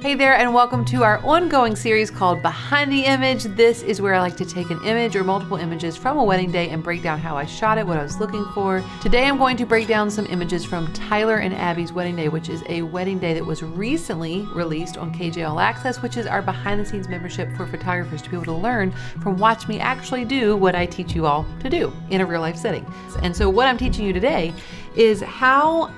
Hey there, and welcome to our ongoing series called Behind the Image. This is where I like to take an image or multiple images from a wedding day and break down how I shot it, what I was looking for. Today I'm going to break down some images from Tyler and Abby's wedding day, which is a wedding day that was recently released on KJ All Access, which is our behind the scenes membership for photographers to be able to learn from watch me actually do what I teach you all to do in a real life setting. And so what I'm teaching you today is how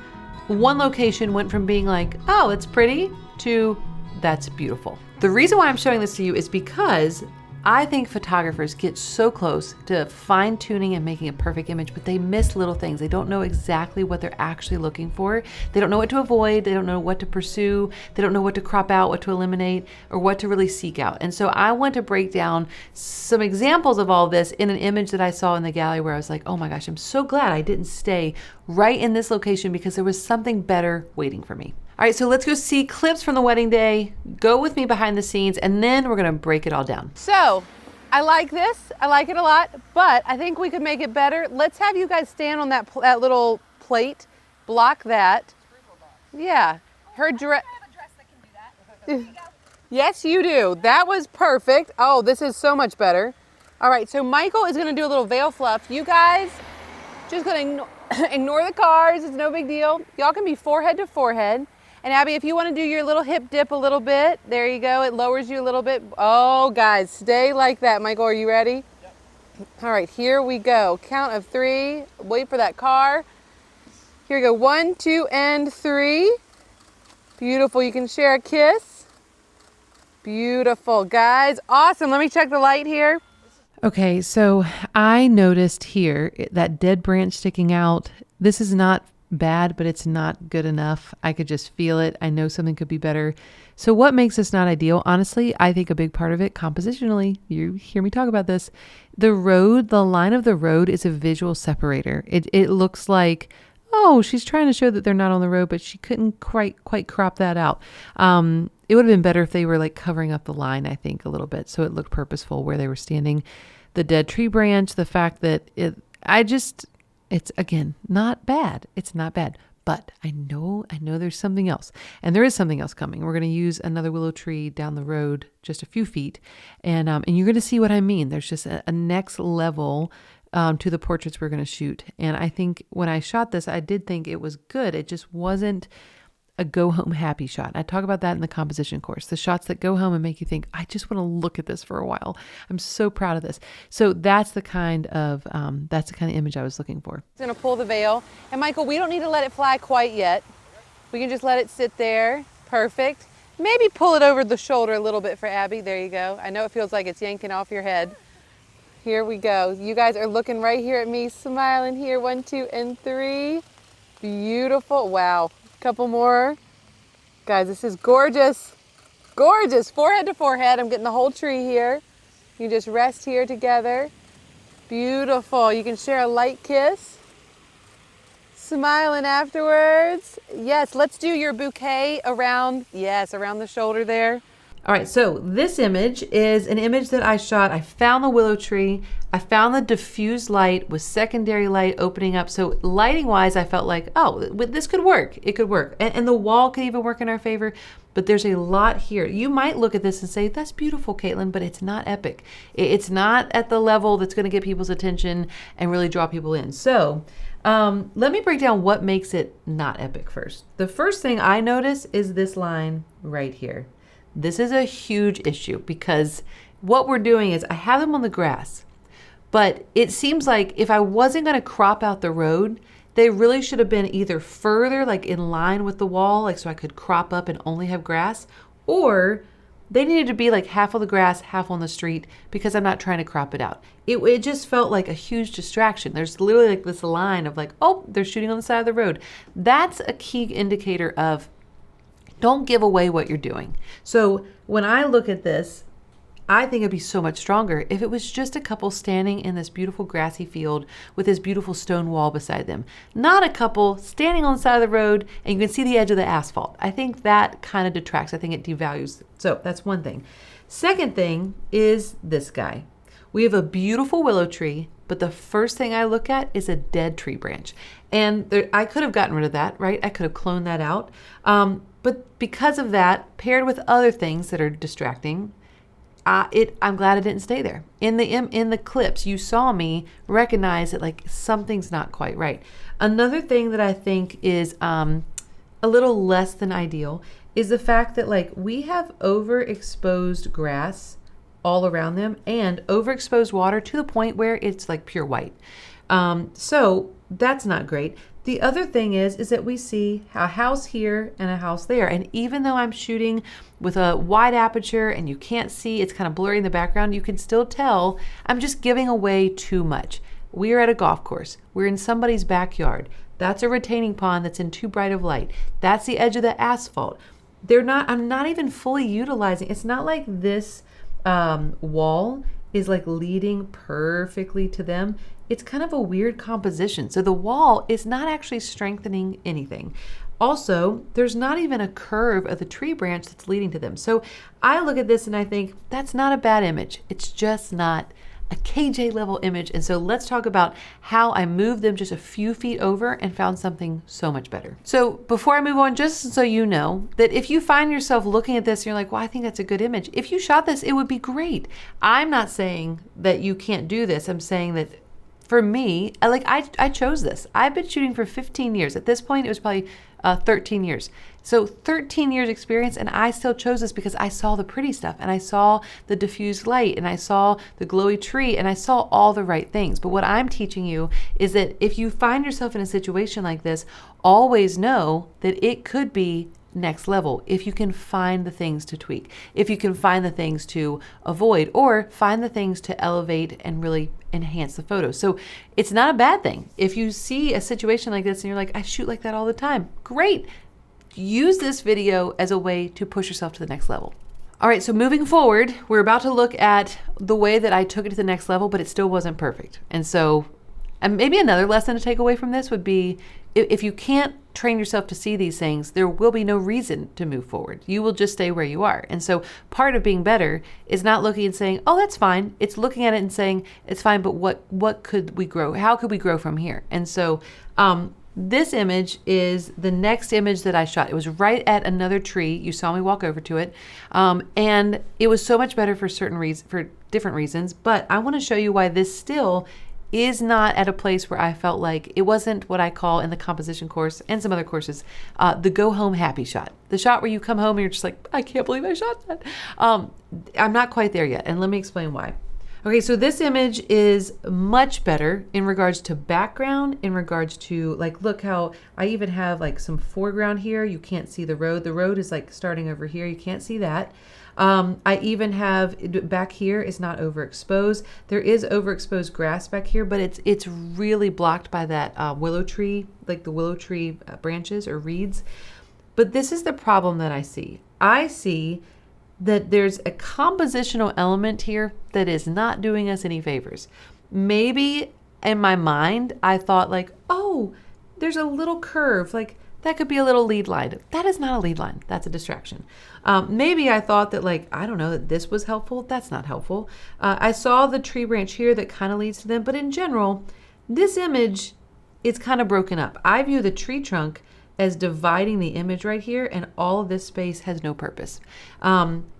one location went from being like, oh, it's pretty, to that's beautiful. The reason why I'm showing this to you is because I think photographers get so close to fine tuning and making a perfect image, but they miss little things. They don't know exactly what they're actually looking for. They don't know what to avoid. They don't know what to pursue. They don't know what to crop out, what to eliminate, or what to really seek out. And so I want to break down some examples of all this in an image that I saw in the gallery where I was like, oh my gosh, I'm so glad I didn't stay right in this location because there was something better waiting for me. All right, so let's go see clips from the wedding day, go with me behind the scenes, and then we're gonna break it all down. So, I like this, I like it a lot, but I think we could make it better. Let's have you guys stand on that little plate, block that. Yeah, her dress. I have a dress that can do that. Yes, you do. That was perfect. Oh, this is so much better. All right, so Michael is gonna do a little veil fluff. You guys just gonna ignore the cars, it's no big deal. Y'all can be forehead to forehead. And Abby, if you want to do your little hip dip a little bit, there you go. It lowers you a little bit. Oh, guys, stay like that. Michael, are you ready? Yep. All right, here we go. Count of 3. Wait for that car. Here we go. 1, 2, and 3. Beautiful. You can share a kiss. Beautiful, guys. Awesome. Let me check the light here. Okay, so I noticed here that dead branch sticking out. This is not bad, but it's not good enough. I could just feel it. I know something could be better. So what makes this not ideal? Honestly, I think a big part of it, compositionally, you hear me talk about this, the line of the road is a visual separator. It looks like, oh, she's trying to show that they're not on the road, but she couldn't quite crop that out. It would have been better if they were like covering up the line, I think, a little bit, so it looked purposeful where they were standing. The dead tree branch, the fact that it's again, not bad. It's not bad, but I know there's something else, and there is something else coming. We're going to use another willow tree down the road, just a few feet. And you're going to see what I mean. There's just a next level to the portraits we're going to shoot. And I think when I shot this, I did think it was good. It just wasn't a go home happy shot. I talk about that in the composition course, the shots that go home and make you think, I just want to look at this for a while. I'm so proud of this. So that's the kind of image I was looking for. I'm going to pull the veil. And Michael, we don't need to let it fly quite yet. We can just let it sit there. Perfect. Maybe pull it over the shoulder a little bit for Abby. There you go. I know it feels like it's yanking off your head. Here we go. You guys are looking right here at me, smiling here. 1, 2, and 3. Beautiful. Wow. Couple more. Guys, this is gorgeous. Gorgeous. Forehead to forehead. I'm getting the whole tree here. You just rest here together. Beautiful. You can share a light kiss. Smiling afterwards. Yes, let's do your bouquet around the shoulder there. All right, so this image is an image that I shot. I found the willow tree. I found the diffused light with secondary light opening up. So lighting wise, I felt like, oh, this could work. It could work. And the wall could even work in our favor. But there's a lot here. You might look at this and say, that's beautiful, Katelyn, but it's not epic. It's not at the level that's going to get people's attention and really draw people in. So let me break down what makes it not epic first. The first thing I notice is this line right here. This is a huge issue because what we're doing is I have them on the grass, but it seems like if I wasn't going to crop out the road, they really should have been either further, like in line with the wall, like so I could crop up and only have grass, or they needed to be like half on the grass, half on the street, because I'm not trying to crop it out. It just felt like a huge distraction. There's literally like this line of like, oh, they're shooting on the side of the road. That's a key indicator of don't give away what you're doing. So when I look at this, I think it'd be so much stronger if it was just a couple standing in this beautiful grassy field with this beautiful stone wall beside them. Not a couple standing on the side of the road and you can see the edge of the asphalt. I think that kind of detracts. I think it devalues. So that's one thing. Second thing is this guy. We have a beautiful willow tree but the first thing I look at is a dead tree branch. And I could have gotten rid of that, right? I could have cloned that out. But because of that, paired with other things that are distracting, I'm glad it didn't stay there. In the clips, you saw me recognize that like something's not quite right. Another thing that I think is a little less than ideal is the fact that like we have overexposed grass all around them and overexposed water to the point where it's like pure white. So that's not great. The other thing is that we see a house here and a house there. And even though I'm shooting with a wide aperture and you can't see, it's kind of blurry in the background, you can still tell I'm just giving away too much. We are at a golf course. We're in somebody's backyard. That's a retaining pond that's in too bright of light. That's the edge of the asphalt. I'm not even fully utilizing. It's not like this wall is like leading perfectly to them. It's kind of a weird composition. So the wall is not actually strengthening anything. Also, there's not even a curve of the tree branch that's leading to them. So I look at this and I think that's not a bad image. It's just not a KJ level image. And so let's talk about how I moved them just a few feet over and found something so much better. So before I move on, just so you know that if you find yourself looking at this and you're like, well, I think that's a good image. If you shot this, it would be great. I'm not saying that you can't do this. I'm saying that for me, I chose this. I've been shooting for 15 years. At this point, it was probably 13 years. So 13 years experience, and I still chose this because I saw the pretty stuff and I saw the diffused light and I saw the glowy tree and I saw all the right things. But what I'm teaching you is that if you find yourself in a situation like this, always know that it could be next level if you can find the things to tweak, if you can find the things to avoid, or find the things to elevate and really enhance the photo. So it's not a bad thing. If you see a situation like this and you're like, I shoot like that all the time, great. Use this video as a way to push yourself to the next level. All right, so moving forward, we're about to look at the way that I took it to the next level, but it still wasn't perfect. And maybe another lesson to take away from this would be, if you can't train yourself to see these things, there will be no reason to move forward. You will just stay where you are. And so part of being better is not looking and saying, oh, that's fine. It's looking at it and saying, it's fine, but what could we grow? How could we grow from here? And so this image is the next image that I shot. It was right at another tree. You saw me walk over to it. And it was so much better for different reasons. But I want to show you why this still is not at a place where I felt like it wasn't what I call in the composition course and some other courses, the go home happy shot. The shot where you come home and you're just like, I can't believe I shot that. I'm not quite there yet. And let me explain why. Okay, so this image is much better in regards to background, in regards to like, look how I even have like some foreground here. You can't see the road. The road is like starting over here. You can't see that. I even have back here is not overexposed. There is overexposed grass back here, but it's really blocked by that willow tree, like the willow tree branches or reeds. But this is the problem that I see. I see that there's a compositional element here that is not doing us any favors. Maybe in my mind, I thought like, oh, there's a little curve, like that could be a little lead line. That is not a lead line. That's a distraction. Maybe I thought that like, I don't know, that this was helpful. That's not helpful. I saw the tree branch here that kind of leads to them. But in general, this image is kind of broken up. I view the tree trunk as dividing the image right here, and all of this space has no purpose.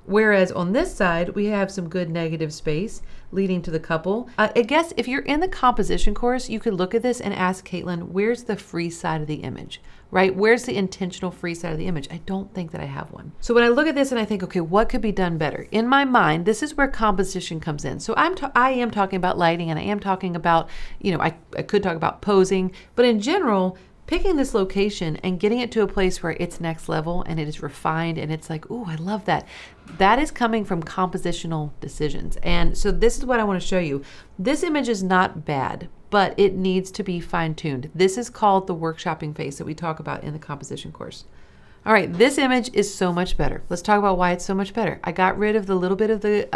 Whereas on this side, we have some good negative space leading to the couple. I guess if you're in the composition course, you could look at this and ask Katelyn, where's the free side of the image, right? Where's the intentional free side of the image? I don't think that I have one. So when I look at this and I think, okay, what could be done better? In my mind, this is where composition comes in. So I am talking about lighting, and I am talking about, I could talk about posing, but in general, picking this location and getting it to a place where it's next level and it is refined and it's like, ooh, I love that. That is coming from compositional decisions. And so this is what I want to show you. This image is not bad, but it needs to be fine-tuned. This is called the workshopping phase that we talk about in the composition course. All right, this image is so much better. Let's talk about why it's so much better. I got rid of the little bit of the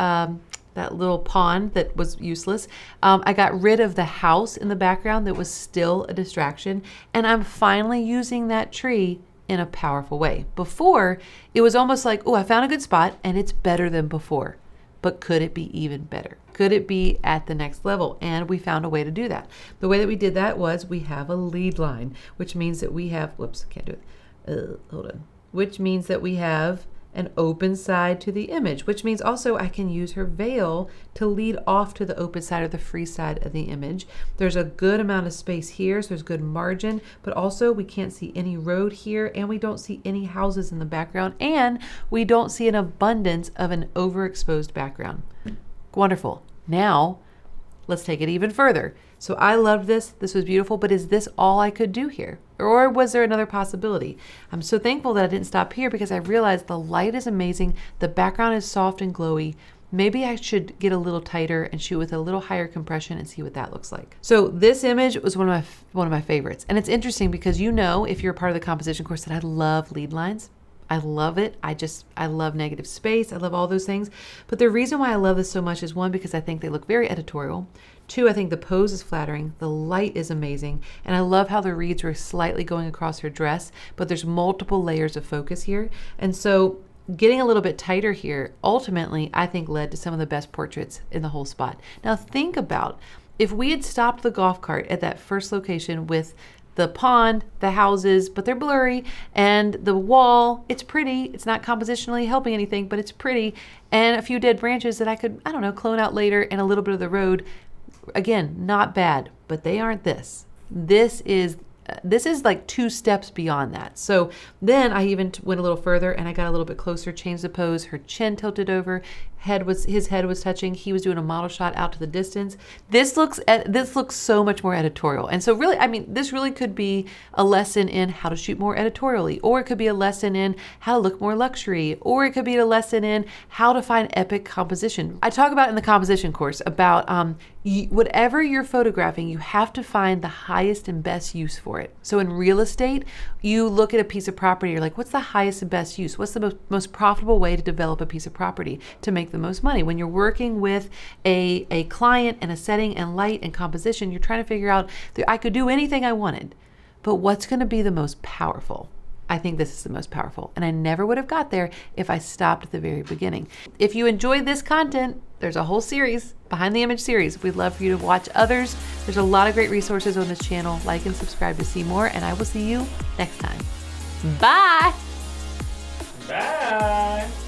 that little pond that was useless. I got rid of the house in the background that was still a distraction, and I'm finally using that tree in a powerful way. Before, it was almost like, oh, I found a good spot and it's better than before. but could it be even better? Could it be at the next level? And we found a way to do that. The way that we did that was we have a lead line, which means that we have, whoops, I can't do it. Hold on. Which means that we have an open side to the image, which means also I can use her veil to lead off to the open side or the free side of the image. There's a good amount of space here, so there's good margin, but also we can't see any road here, and we don't see any houses in the background, and we don't see an abundance of an overexposed background. Wonderful. Now, let's take it even further. So I loved this. This was beautiful, but is this all I could do here? Or was there another possibility? I'm so thankful that I didn't stop here because I realized the light is amazing. The background is soft and glowy. Maybe I should get a little tighter and shoot with a little higher compression and see what that looks like. So this image was one of my favorites. And it's interesting because you know, if you're a part of the composition course, that I love lead lines. I love it. I love negative space. I love all those things. But the reason why I love this so much is, one, because I think they look very editorial. Two, I think the pose is flattering. The light is amazing. And I love how the reeds were slightly going across her dress, but there's multiple layers of focus here. And so getting a little bit tighter here, ultimately, I think led to some of the best portraits in the whole spot. Now think about if we had stopped the golf cart at that first location with the pond, the houses, but they're blurry, and the wall, it's pretty. It's not compositionally helping anything, but it's pretty. And a few dead branches that I could, I don't know, clone out later, and a little bit of the road. Again, not bad, but they aren't this. This is like 2 steps beyond that. So then I even went a little further and I got a little bit closer, changed the pose. Her chin tilted over, his head was touching. He was doing a model shot out to the distance. This looks so much more editorial. And so really, I mean, this really could be a lesson in how to shoot more editorially, or it could be a lesson in how to look more luxury, or it could be a lesson in how to find epic composition. I talk about in the composition course about whatever you're photographing, you have to find the highest and best use for it. So in real estate, you look at a piece of property, you're like, what's the highest and best use? What's the most profitable way to develop a piece of property to make the most money? When you're working with a client and a setting and light and composition, you're trying to figure out that I could do anything I wanted, but what's going to be the most powerful? I think this is the most powerful. And I never would have got there if I stopped at the very beginning. If you enjoyed this content, there's a whole series, Behind the Image series. We'd love for you to watch others. There's a lot of great resources on this channel. Like and subscribe to see more, and I will see you next time. Bye. Bye.